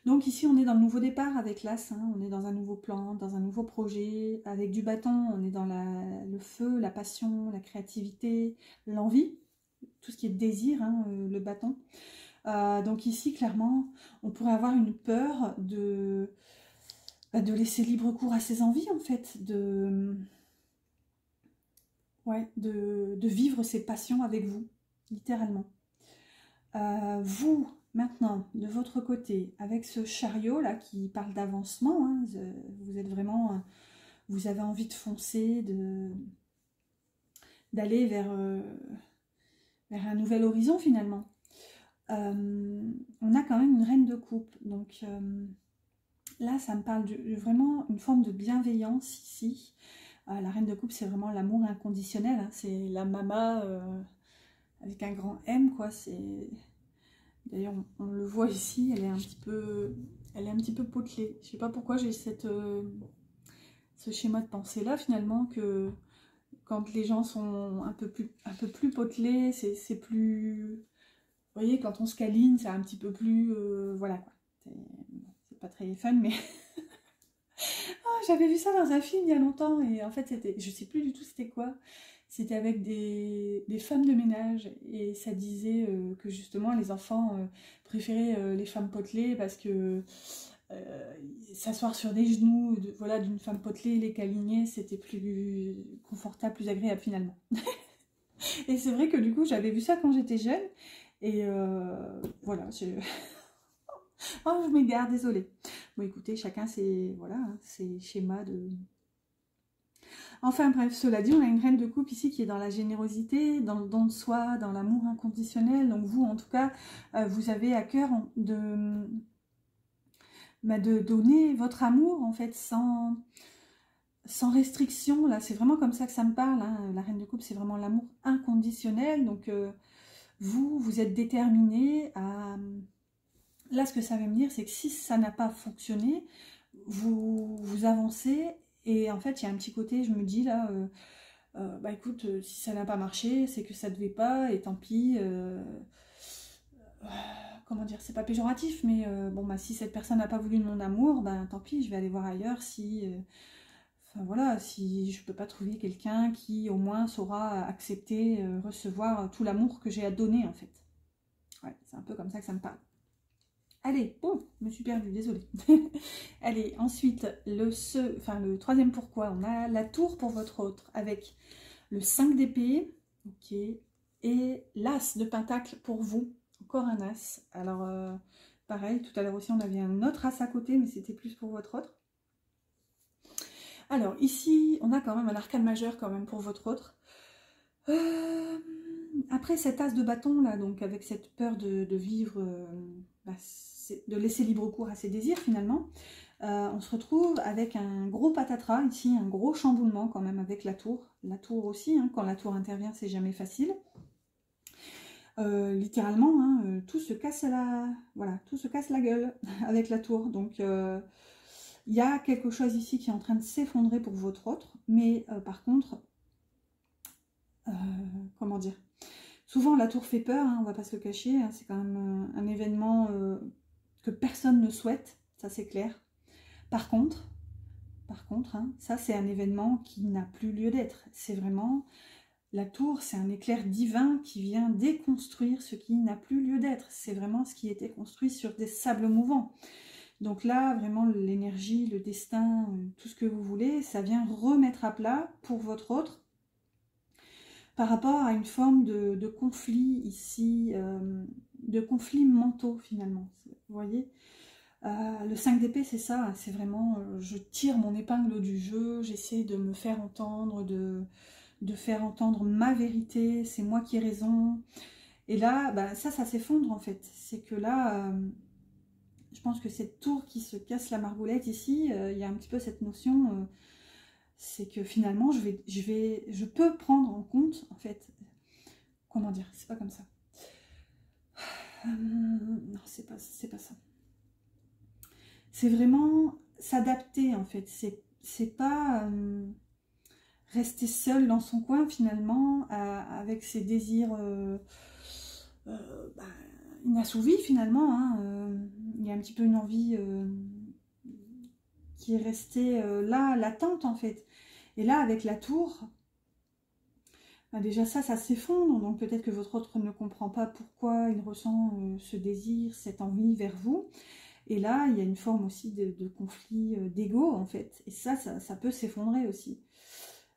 Donc ici, on est dans le nouveau départ avec l'as. Hein, on est dans un nouveau plan, dans un nouveau projet. Avec du bâton, on est dans le feu, la passion, la créativité, l'envie. Tout ce qui est désir, hein, le bâton. Donc ici, clairement, on pourrait avoir une peur de laisser libre cours à ses envies, en fait. De vivre ses passions avec vous, littéralement. Vous, maintenant, de votre côté, avec ce chariot là qui parle d'avancement, hein, vous êtes vraiment, vous avez envie de foncer, d'aller vers un nouvel horizon finalement. On a quand même une reine de coupe, donc là ça me parle vraiment une forme de bienveillance ici. La reine de coupe, c'est vraiment l'amour inconditionnel, hein, c'est la mama avec un grand M, quoi. D'ailleurs, on le voit ici, elle est un petit peu potelée. Je sais pas pourquoi j'ai ce schéma de pensée là, finalement, que quand les gens sont un peu plus potelés, c'est plus... Vous voyez, quand on se câline, c'est un petit peu plus... voilà, quoi. C'est pas très fun, mais... J'avais vu ça dans un film il y a longtemps, et en fait, je sais plus du tout c'était quoi. C'était avec des femmes de ménage, et ça disait que justement les enfants préféraient les femmes potelées parce que s'asseoir sur des genoux voilà, d'une femme potelée, les câliner, c'était plus confortable, plus agréable finalement. Et c'est vrai que du coup j'avais vu ça quand j'étais jeune, et voilà, oh, je m'égare, désolée. Bon écoutez, chacun ses, voilà, ses schémas de... Enfin bref, cela dit, on a une reine de coupe ici qui est dans la générosité, dans le don de soi, dans l'amour inconditionnel. Donc vous, en tout cas, vous avez à cœur de donner votre amour, en fait, sans restriction. Là, c'est vraiment comme ça que ça me parle. Hein. La reine de coupe, c'est vraiment l'amour inconditionnel. Donc vous êtes déterminé à... Là, ce que ça veut me dire, c'est que si ça n'a pas fonctionné, vous avancez. Et en fait, il y a un petit côté, je me dis là, bah écoute, si ça n'a pas marché, c'est que ça devait pas, et tant pis. Comment dire, c'est pas péjoratif, mais bon, bah si cette personne n'a pas voulu de mon amour, ben tant pis, je vais aller voir ailleurs si... enfin voilà, si je peux pas trouver quelqu'un qui au moins saura accepter, recevoir tout l'amour que j'ai à donner en fait. Ouais, c'est un peu comme ça que ça me parle. Allez, oh, je me suis perdue, désolée. Allez, ensuite, le troisième pourquoi, on a la tour pour votre autre, avec le 5 d'épée, ok, et l'as de pentacle pour vous, encore un as. Alors, pareil, tout à l'heure aussi, on avait un autre as à côté, mais c'était plus pour votre autre. Alors, ici, on a quand même un arcane majeur quand même pour votre autre. Après cet as de bâton là, donc avec cette peur de vivre, de laisser libre cours à ses désirs finalement, on se retrouve avec un gros patatras ici, un gros chamboulement quand même avec la tour. La tour aussi, hein, quand la tour intervient, c'est jamais facile. Littéralement, hein, tout se casse tout se casse la gueule avec la tour. Donc il y a quelque chose ici qui est en train de s'effondrer pour votre autre, mais par contre, comment dire, souvent la tour fait peur, hein, on va pas se le cacher, hein, c'est quand même un événement que personne ne souhaite, ça c'est clair. Par contre, hein, ça c'est un événement qui n'a plus lieu d'être. C'est vraiment, la tour, c'est un éclair divin qui vient déconstruire ce qui n'a plus lieu d'être. C'est vraiment ce qui était construit sur des sables mouvants. Donc là, vraiment, l'énergie, le destin, tout ce que vous voulez, ça vient remettre à plat pour votre autre par rapport à une forme de conflit ici, de conflits mentaux finalement. Vous voyez, le 5 d'épée, c'est ça, c'est vraiment, je tire mon épingle du jeu, j'essaie de me faire entendre, de faire entendre ma vérité, c'est moi qui ai raison. Et là, bah, ça s'effondre en fait. C'est que là, je pense que cette tour qui se casse la margoulette ici, il y a un petit peu cette notion, c'est que finalement, je peux prendre en compte, en fait, comment dire, c'est pas comme ça. Non, c'est pas ça. C'est vraiment s'adapter en fait. C'est pas rester seul dans son coin finalement, avec ses désirs bah, inassouvis finalement. Hein. Il y a un petit peu une envie qui est restée là, latente en fait. Et là, avec la tour, bah, déjà ça s'effondre. Donc peut-être que votre autre ne comprend pas pourquoi il ressent ce désir, cette envie vers vous. Et là, il y a une forme aussi de conflit d'ego, en fait. Et ça peut s'effondrer aussi.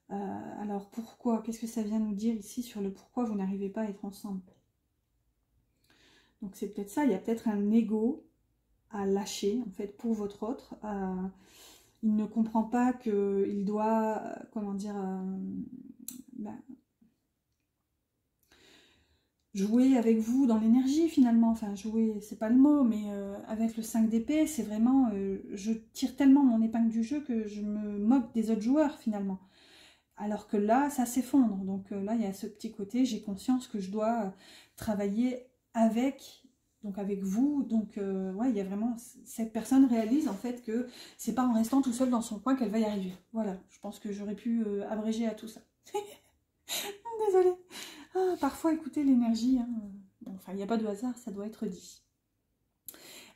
Alors, pourquoi? Qu'est-ce que ça vient nous dire ici sur le pourquoi vous n'arrivez pas à être ensemble? Donc, c'est peut-être ça. Il y a peut-être un ego à lâcher, en fait, pour votre autre. Il ne comprend pas qu'il doit, comment dire, ben, jouer avec vous dans l'énergie finalement, enfin jouer c'est pas le mot, mais avec le 5 d'épée c'est vraiment, je tire tellement mon épingle du jeu que je me moque des autres joueurs finalement. Alors que là ça s'effondre, donc là il y a ce petit côté, j'ai conscience que je dois travailler donc avec vous, donc ouais il y a vraiment, cette personne réalise en fait que c'est pas en restant tout seul dans son coin qu'elle va y arriver. Voilà, je pense que j'aurais pu abréger à tout ça. Désolée. Ah, parfois, écoutez l'énergie. Hein. Bon, enfin, il n'y a pas de hasard, ça doit être dit.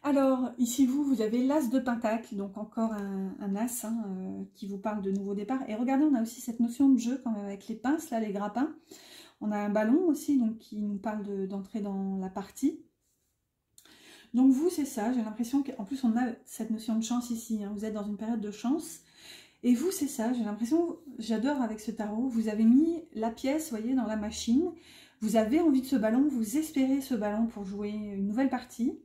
Alors, ici, vous avez l'as de pentacle, donc encore un as hein, qui vous parle de nouveau départ. Et regardez, on a aussi cette notion de jeu quand même avec les pinces, là, les grappins. On a un ballon aussi, donc qui nous parle d'entrer dans la partie. Donc vous, c'est ça, j'ai l'impression qu'en plus, on a cette notion de chance ici. Hein. Vous êtes dans une période de chance. Et vous, c'est ça, j'ai l'impression, j'adore avec ce tarot, vous avez mis la pièce, vous voyez, dans la machine, vous avez envie de ce ballon, vous espérez ce ballon pour jouer une nouvelle partie,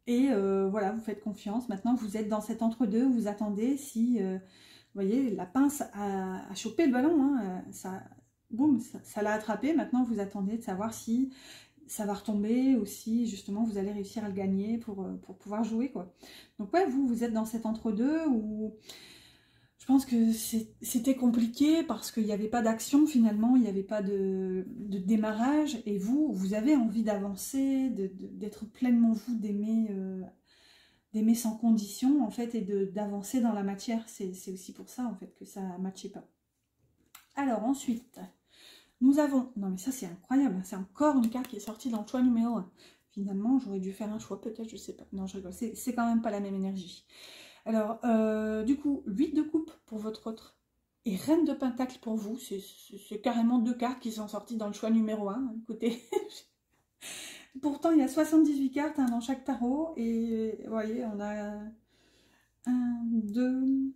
et voilà, vous faites confiance, maintenant vous êtes dans cet entre-deux, vous attendez si, vous voyez, la pince a chopé le ballon, hein, boum, ça l'a attrapé, maintenant vous attendez de savoir si ça va retomber ou si justement vous allez réussir à le gagner pour pouvoir jouer, quoi. Donc ouais, vous êtes dans cet entre-deux où je pense que c'était compliqué parce qu'il n'y avait pas d'action finalement, il n'y avait pas de démarrage et vous avez envie d'avancer, d'être pleinement vous, d'aimer sans condition en fait et d'avancer dans la matière. C'est aussi pour ça en fait que ça ne matchait pas. Alors ensuite, nous avons, non mais ça c'est incroyable, c'est encore une carte qui est sortie dans le choix numéro 1. Finalement j'aurais dû faire un choix peut-être, je sais pas, non je rigole, c'est quand même pas la même énergie. Alors, du coup, 8 de coupe pour votre autre et reine de pentacle pour vous. C'est carrément deux cartes qui sont sorties dans le choix numéro 1. Écoutez, pourtant, il y a 78 cartes hein, dans chaque tarot. Et vous voyez, on a 1, 2,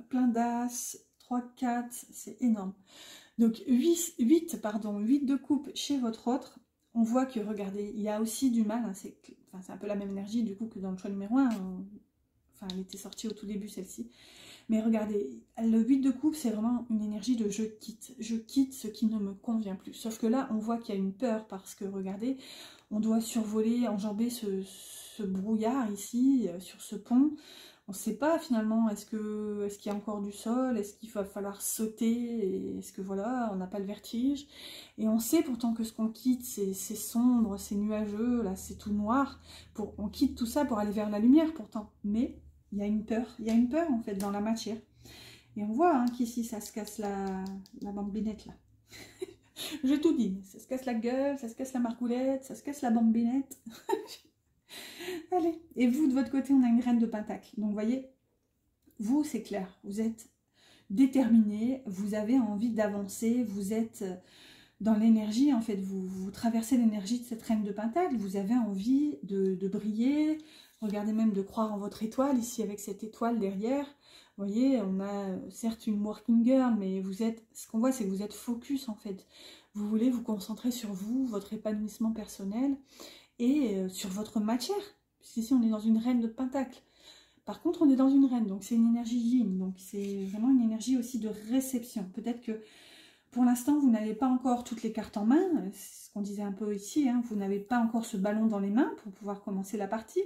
plein d'as, 3, 4, c'est énorme. Donc, 8 de coupe chez votre autre. On voit que, regardez, il y a aussi du mal. Hein, c'est un peu la même énergie du coup que dans le choix numéro 1. Enfin, elle était sortie au tout début, celle-ci. Mais regardez, le 8 de coupe, c'est vraiment une énergie de je quitte. Je quitte ce qui ne me convient plus. Sauf que là, on voit qu'il y a une peur parce que, regardez, on doit survoler, enjamber ce brouillard ici, sur ce pont. On ne sait pas finalement, est-ce qu'il y a encore du sol, est-ce qu'il va falloir sauter, est-ce que voilà, on n'a pas le vertige. Et on sait pourtant que ce qu'on quitte, c'est sombre, c'est nuageux, là c'est tout noir. On quitte tout ça pour aller vers la lumière pourtant. Mais il y a une peur en fait dans la matière. Et on voit hein, qu'ici ça se casse la bambinette là. J'ai tout dit, ça se casse la gueule, ça se casse la margoulette, ça se casse la bambinette. Allez, et vous de votre côté on a une reine de pentacle. Donc vous voyez, vous c'est clair, vous êtes déterminé, vous avez envie d'avancer, vous êtes dans l'énergie en fait, vous traversez l'énergie de cette reine de pentacle, vous avez envie de briller, regardez même de croire en votre étoile ici avec cette étoile derrière. Vous voyez, on a certes une working girl, mais ce qu'on voit c'est que vous êtes focus en fait. Vous voulez vous concentrer sur vous, votre épanouissement personnel et sur votre matière. Puisqu'ici on est dans une reine de pentacle. Par contre on est dans une reine, donc c'est une énergie yin, donc c'est vraiment une énergie aussi de réception. Peut-être que Pour l'instant, vous n'avez pas encore toutes les cartes en main, c'est ce qu'on disait un peu ici, hein, vous n'avez pas encore ce ballon dans les mains pour pouvoir commencer la partie,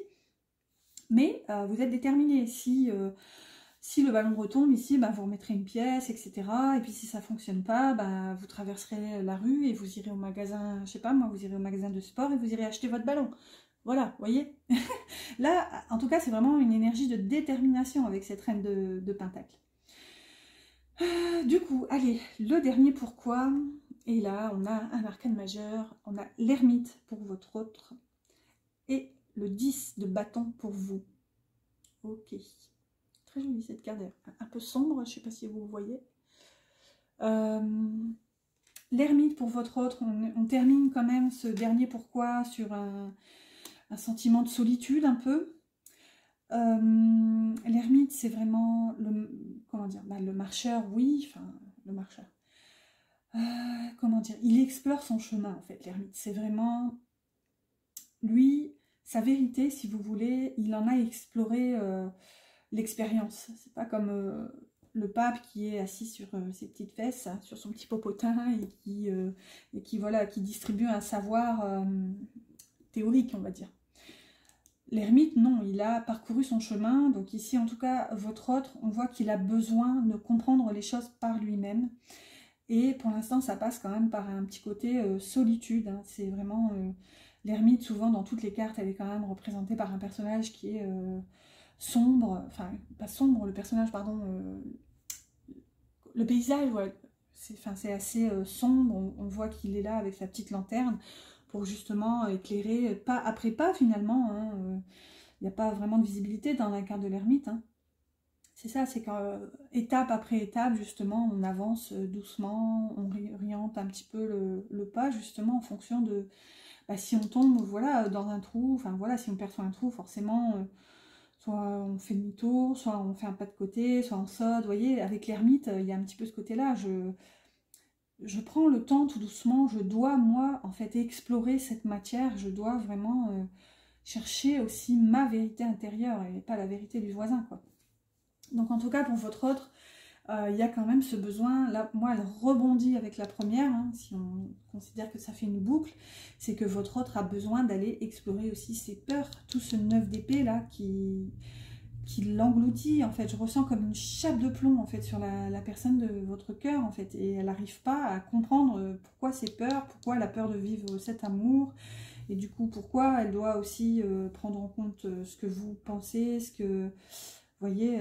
mais vous êtes déterminé. Si le ballon retombe ici, bah, vous remettrez une pièce, etc. Et puis si ça ne fonctionne pas, bah, vous traverserez la rue et vous irez au magasin, je sais pas moi, vous irez au magasin de sport et vous irez acheter votre ballon. Voilà, vous voyez. Là, en tout cas, c'est vraiment une énergie de détermination avec cette reine de Pentacle. Du coup, allez, le dernier pourquoi. Et là, on a un arcane majeur, on a l'ermite pour votre autre et le 10 de bâton pour vous. Ok. Très jolie cette carte, un peu sombre, je ne sais pas si vous voyez. L'ermite pour votre autre, on termine quand même ce dernier pourquoi sur un sentiment de solitude un peu. L'ermite, c'est vraiment le, comment dire, bah, le marcheur, oui, enfin, le marcheur. Comment dire, il explore son chemin en fait, l'ermite. C'est vraiment, lui, sa vérité, si vous voulez, il en a exploré l'expérience. C'est pas comme le pape qui est assis sur ses petites fesses, hein, sur son petit popotin et qui voilà, qui distribue un savoir théorique, on va dire. L'ermite, non, il a parcouru son chemin, donc ici en tout cas, votre autre, on voit qu'il a besoin de comprendre les choses par lui-même, et pour l'instant ça passe quand même par un petit côté solitude, hein. C'est vraiment, l'ermite souvent dans toutes les cartes, elle est quand même représentée par un personnage qui est sombre, enfin pas sombre, le personnage, pardon, le paysage, ouais, c'est assez sombre, on voit qu'il est là avec sa petite lanterne, pour justement éclairer pas après pas finalement, hein, il n'y a pas vraiment de visibilité dans la carte de l'ermite, hein. C'est ça, c'est qu'étape après étape justement on avance doucement, on oriente un petit peu le pas justement en fonction de bah, si on tombe voilà, dans un trou, enfin voilà, si on perçoit un trou forcément soit on fait demi-tour, soit on fait un pas de côté, soit on saute, vous voyez, avec l'ermite il y a un petit peu ce côté là, je prends le temps tout doucement, je dois moi en fait explorer cette matière, je dois vraiment chercher aussi ma vérité intérieure et pas la vérité du voisin, quoi. Donc en tout cas pour votre autre, il y a quand même ce besoin, là moi elle rebondit avec la première, hein, si on considère que ça fait une boucle, c'est que votre autre a besoin d'aller explorer aussi ses peurs, tout ce 9 d'épée là qui l'engloutit, en fait, je ressens comme une chape de plomb en fait sur la personne de votre cœur en fait, et elle n'arrive pas à comprendre pourquoi c'est peur, pourquoi elle a peur de vivre cet amour, et du coup pourquoi elle doit aussi prendre en compte ce que vous pensez, ce que, vous voyez,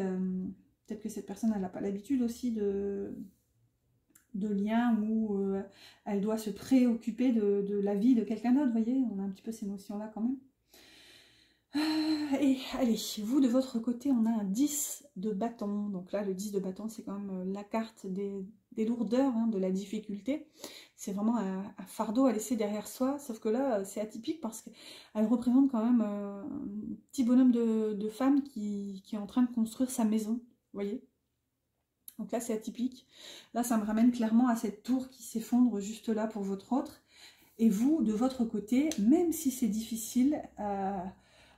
peut-être que cette personne elle n'a pas l'habitude aussi de liens où elle doit se préoccuper de la vie de quelqu'un d'autre, vous voyez, on a un petit peu ces notions là quand même. Et allez, vous de votre côté, on a un 10 de bâton. Donc là, le 10 de bâton, c'est quand même la carte des lourdeurs, hein, de la difficulté. C'est vraiment un fardeau à laisser derrière soi. Sauf que là, c'est atypique parce qu'elle représente quand même un petit bonhomme de femme qui est en train de construire sa maison. Vous voyez? Donc là, c'est atypique. Là, ça me ramène clairement à cette tour qui s'effondre juste là pour votre autre. Et vous, de votre côté, même si c'est difficile...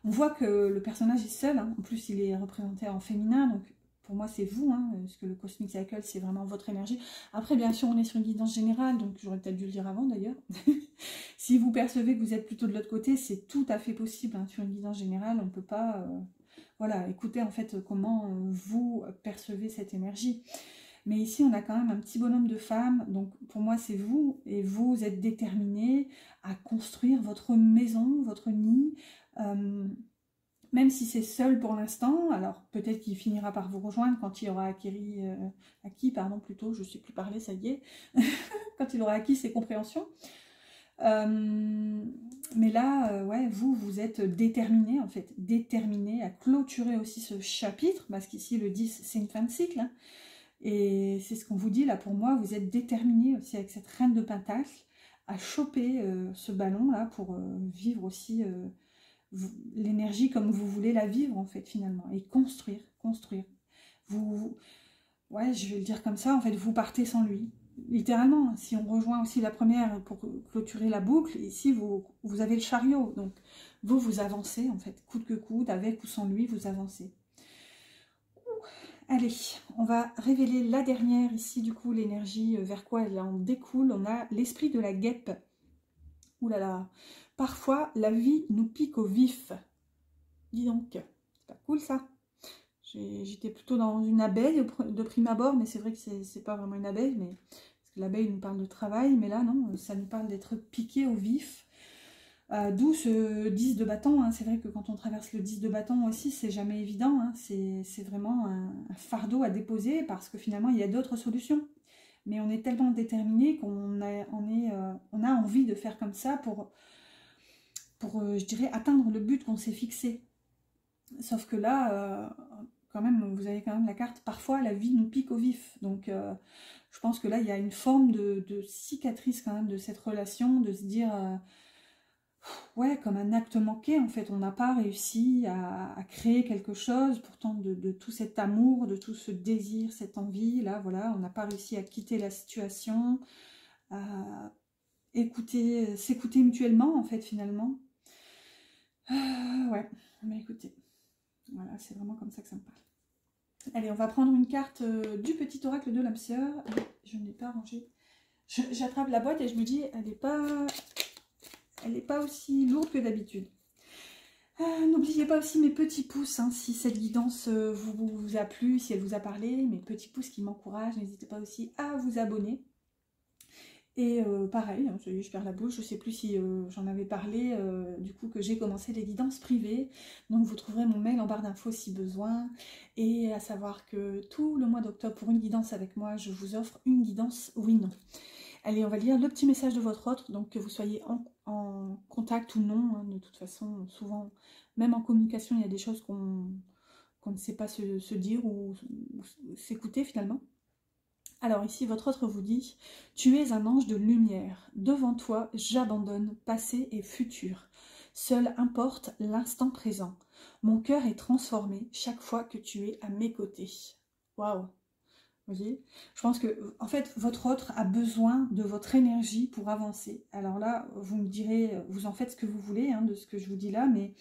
on voit que le personnage est seul, hein. En plus il est représenté en féminin, donc pour moi c'est vous, hein, parce que le Cosmic Cycle c'est vraiment votre énergie. Après bien sûr on est sur une guidance générale, donc j'aurais peut-être dû le dire avant d'ailleurs. Si vous percevez que vous êtes plutôt de l'autre côté, c'est tout à fait possible, hein. Sur une guidance générale, on ne peut pas... voilà, écoutez en fait comment vous percevez cette énergie. Mais ici, on a quand même un petit bonhomme de femme, donc pour moi, c'est vous, et vous êtes déterminé à construire votre maison, votre nid, même si c'est seul pour l'instant. Alors peut-être qu'il finira par vous rejoindre quand il aura acquis, pardon, plutôt, je ne sais plus parler, ça y est, quand il aura acquis ses compréhensions. Mais là, ouais, vous êtes déterminé, en fait, déterminé à clôturer aussi ce chapitre, parce qu'ici, le 10, c'est une fin de cycle, hein. Et c'est ce qu'on vous dit là, pour moi, vous êtes déterminé aussi avec cette reine de Pentacle à choper ce ballon là pour vivre aussi l'énergie comme vous voulez la vivre en fait finalement, et construire. Ouais, je vais le dire comme ça, en fait, vous partez sans lui. Littéralement, si on rejoint aussi la première pour clôturer la boucle, ici vous avez le chariot, donc vous avancez en fait, coûte que coûte, avec ou sans lui, vous avancez. Allez, on va révéler la dernière ici, du coup, l'énergie, vers quoi elle en découle. On a l'esprit de la guêpe. Ouh là là, parfois la vie nous pique au vif. Dis donc, c'est pas cool ça. J'étais plutôt dans une abeille de prime abord, mais c'est vrai que c'est pas vraiment une abeille, mais parce que l'abeille nous parle de travail, mais là non, ça nous parle d'être piqué au vif. D'où ce 10 de bâton, hein. C'est vrai que quand on traverse le 10 de bâton aussi, c'est jamais évident, hein. C'est vraiment un fardeau à déposer parce que finalement il y a d'autres solutions. Mais on est tellement déterminé on a envie de faire comme ça pour je dirais, atteindre le but qu'on s'est fixé. Sauf que là, quand même, vous avez quand même la carte, parfois la vie nous pique au vif. Donc je pense que là, il y a une forme de cicatrice quand même de cette relation, de se dire, ouais, comme un acte manqué, en fait, on n'a pas réussi à créer quelque chose, pourtant de tout cet amour, de tout ce désir, cette envie, là, voilà, on n'a pas réussi à quitter la situation, à s'écouter mutuellement, en fait, finalement. Ouais, mais écoutez, voilà, c'est vraiment comme ça que ça me parle. Allez, on va prendre une carte du petit oracle de l'âme sœur. Je n'ai pas rangé. J'attrape la boîte et je me dis, elle n'est pas aussi lourde que d'habitude. N'oubliez pas aussi mes petits pouces, hein, si cette guidance vous a plu, si elle vous a parlé, mes petits pouces qui m'encouragent, n'hésitez pas aussi à vous abonner. Et pareil, hein, je perds la bouche, je ne sais plus si j'en avais parlé, du coup que j'ai commencé les guidances privées. Donc vous trouverez mon mail en barre d'infos si besoin. Et à savoir que tout le mois d'octobre, pour une guidance avec moi, je vous offre une guidance oui-non. Allez, on va lire le petit message de votre autre, donc que vous soyez en contact ou non. Hein, de toute façon, souvent, même en communication, il y a des choses qu'on ne sait pas se dire ou s'écouter finalement. Alors ici, votre autre vous dit « Tu es un ange de lumière. Devant toi, j'abandonne passé et futur. Seul importe l'instant présent. Mon cœur est transformé chaque fois que tu es à mes côtés. » Waouh! Vous voyez? Je pense que, en fait, votre autre a besoin de votre énergie pour avancer. Alors là, vous me direz, vous en faites ce que vous voulez, hein, de ce que je vous dis là, mais...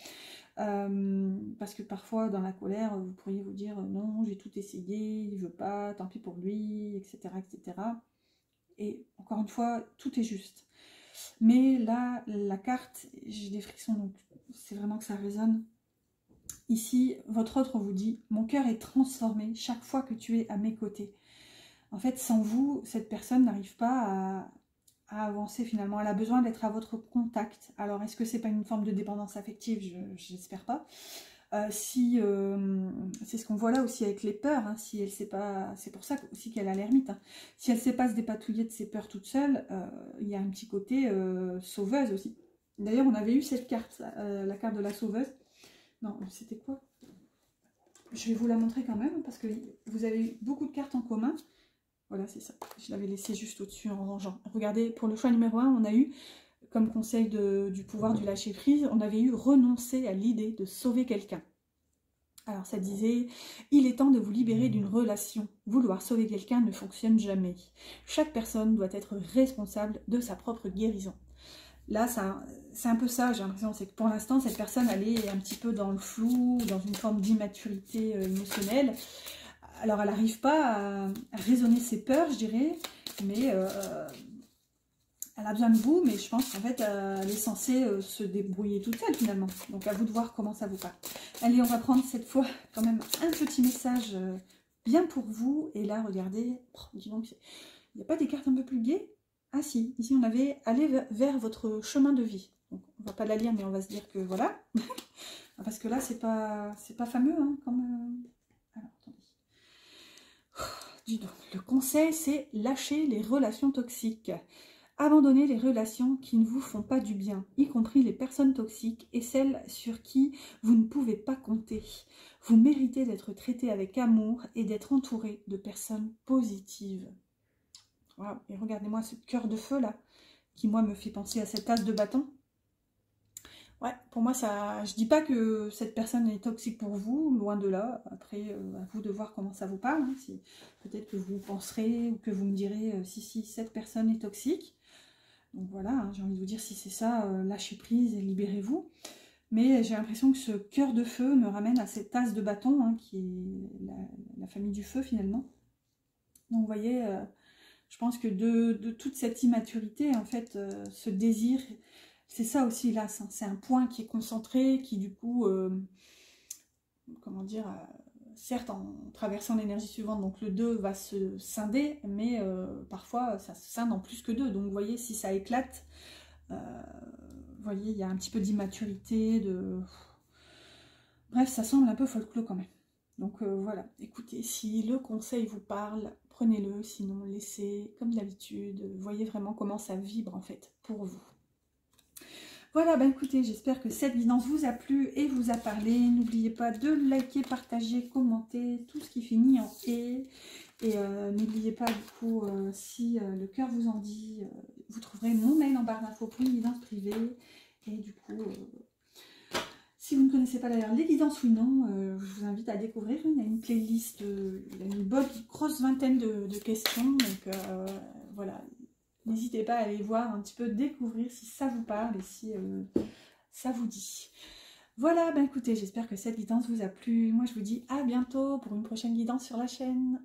parce que parfois dans la colère vous pourriez vous dire non, j'ai tout essayé, il veut pas, tant pis pour lui, etc., etc. Et encore une fois, tout est juste. Mais là, la carte, j'ai des frictions, donc c'est vraiment que ça résonne. Ici, votre autre vous dit mon cœur est transformé chaque fois que tu es à mes côtés. En fait, sans vous, cette personne n'arrive pas à avancer finalement. Elle a besoin d'être à votre contact. Alors, est-ce que c'est pas une forme de dépendance affective? Je n'espère pas. C'est ce qu'on voit là aussi avec les peurs. Hein, si elle sait pas, c'est pour ça aussi qu'elle a l'ermite. Hein. Si elle ne sait pas se dépatouiller de ses peurs toute seule, il y a un petit côté sauveuse aussi. D'ailleurs, on avait eu cette carte, la carte de la sauveuse. Non, c'était quoi? Je vais vous la montrer quand même parce que vous avez eu beaucoup de cartes en commun. Voilà, c'est ça. Je l'avais laissé juste au-dessus en rangeant. Regardez, pour le choix numéro 1, on a eu, comme conseil du pouvoir du lâcher-prise, on avait eu renoncer à l'idée de sauver quelqu'un. Alors ça disait, il est temps de vous libérer d'une relation. Vouloir sauver quelqu'un ne fonctionne jamais. Chaque personne doit être responsable de sa propre guérison. Là, c'est un peu ça, j'ai l'impression, c'est que pour l'instant, cette personne, elle est un petit peu dans le flou, dans une forme d'immaturité émotionnelle. Alors, elle n'arrive pas à raisonner ses peurs, je dirais, mais elle a besoin de vous, mais je pense qu'en fait, elle est censée se débrouiller toute seule, finalement. Donc, à vous de voir comment ça vous parle. Allez, on va prendre cette fois quand même un petit message bien pour vous. Et là, regardez, dis donc, il n'y a pas des cartes un peu plus gaies? Ah si, ici, on avait « Aller vers votre chemin de vie ». Donc, on ne va pas la lire, mais on va se dire que voilà. Parce que là, c'est pas fameux, hein, comme... Alors, attendez. Dis donc, le conseil, c'est lâcher les relations toxiques. Abandonnez les relations qui ne vous font pas du bien, y compris les personnes toxiques et celles sur qui vous ne pouvez pas compter. Vous méritez d'être traité avec amour et d'être entouré de personnes positives. Wow. Et regardez-moi ce cœur de feu là, qui moi me fait penser à cette as de bâton. Ouais, pour moi, ça, je dis pas que cette personne est toxique pour vous, loin de là. Après, à vous de voir comment ça vous parle. Hein. Si, peut-être que vous penserez ou que vous me direz si cette personne est toxique. Donc voilà, hein, j'ai envie de vous dire si c'est ça, lâchez prise et libérez-vous. Mais j'ai l'impression que ce cœur de feu me ramène à cette as de bâton, hein, qui est la famille du feu finalement. Donc vous voyez, je pense que de toute cette immaturité, en fait, ce désir, c'est ça aussi là, c'est un point qui est concentré, qui du coup, comment dire, certes en traversant l'énergie suivante, donc le 2 va se scinder, mais parfois ça se scinde en plus que 2, donc vous voyez, si ça éclate, vous voyez, il y a un petit peu d'immaturité, bref, ça semble un peu folklore quand même. Donc voilà, écoutez, si le conseil vous parle, prenez-le, sinon laissez comme d'habitude, voyez vraiment comment ça vibre en fait pour vous. Voilà, bah écoutez, j'espère que cette guidance vous a plu et vous a parlé. N'oubliez pas de liker, partager, commenter, tout ce qui finit en « et ». Et n'oubliez pas du coup, si le cœur vous en dit, vous trouverez mon mail en barre d'infos pour une guidance privée. Et du coup... si vous ne connaissez pas d'ailleurs les guidances oui non, je vous invite à découvrir. Il y a une playlist, il y a une bonne grosse vingtaine de questions. Donc voilà, n'hésitez pas à aller voir un petit peu, découvrir si ça vous parle et si ça vous dit. Voilà, ben écoutez, j'espère que cette guidance vous a plu. Moi je vous dis à bientôt pour une prochaine guidance sur la chaîne.